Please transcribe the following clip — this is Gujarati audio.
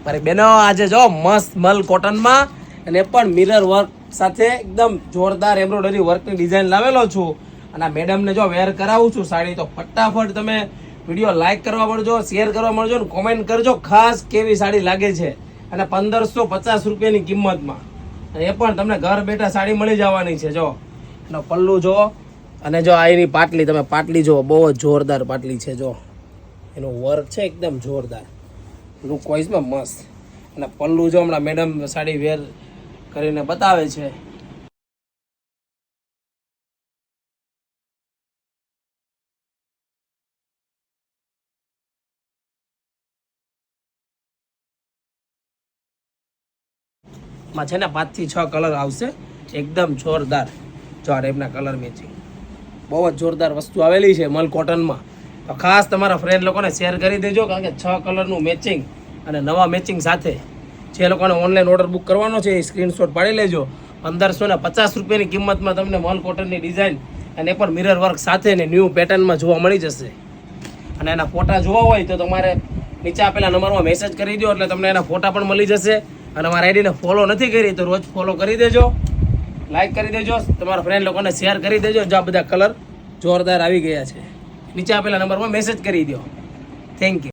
મારી બેનો આજે જો મસ્ત મલ કોટનમાં અને પણ મિરર વર્ક સાથે એકદમ જોરદાર એમ્બ્રોઇડરી વર્કની ડિઝાઇન લાવેલો છું. અને આ મેડમને જો વેર કરાવું છું સાડી, તો ફટાફટ તમે વિડીયો લાઈક કરવા મળજો, શેર કરવા મળજો ને કોમેન્ટ કરજો ખાસ કેવી સાડી લાગે છે. અને 1550 રૂપિયાની કિંમતમાં, અને એ પણ તમને ઘર બેઠા સાડી મળી જવાની છે. જો એનો પલ્લુ જો, અને જો આ એની પાટલી, તમે પાટલી જુઓ, બહુ જ જોરદાર પાટલી છે. જો એનું વર્ક છે એકદમ જોરદાર, લુક વાઇઝમાં મસ્ત. અને પલ્લુ જો હમણાં મેડમ સાડી વેર કરીને બતાવે છે. માં છે ને 5 થી 6 કલર આવશે, એકદમ જોરદાર. જો આ ટાઈપના કલર મેચિંગ બહુ જ જોરદાર વસ્તુ આવેલી છે મલ કોટનમાં. તો ખાસ તમારા ફ્રેન્ડ લોકોને શેર કરી દેજો, કારણ કે 6 કલરનું મેચિંગ અને નવા મેચિંગ સાથે. જે લોકોને ઓનલાઈન ઓર્ડર બુક કરવાનો છે એ સ્ક્રીનશોટ પાડી લેજો. 1550 રૂપિયાની કિંમતમાં તમને મલ કોટનની ડિઝાઇન, અને એ પણ મિરર વર્ક સાથે ને ન્યૂ પેટર્નમાં જોવા મળી જશે. અને એના ફોટા જોવા હોય તો તમારે નીચે આપેલા નંબરમાં મેસેજ કરી દો, એટલે તમને એના ફોટા પણ મળી જશે. અને મારા આઈડીને ફોલો નથી કરી તો રોજ ફોલો કરી દેજો, લાઈક કરી દેજો, તમારા ફ્રેન્ડ લોકોને શેર કરી દેજો. જો આ બધા કલર જોરદાર આવી ગયા છે, નીચે આપેલા નંબરમાં મેસેજ કરી દો. Thank you.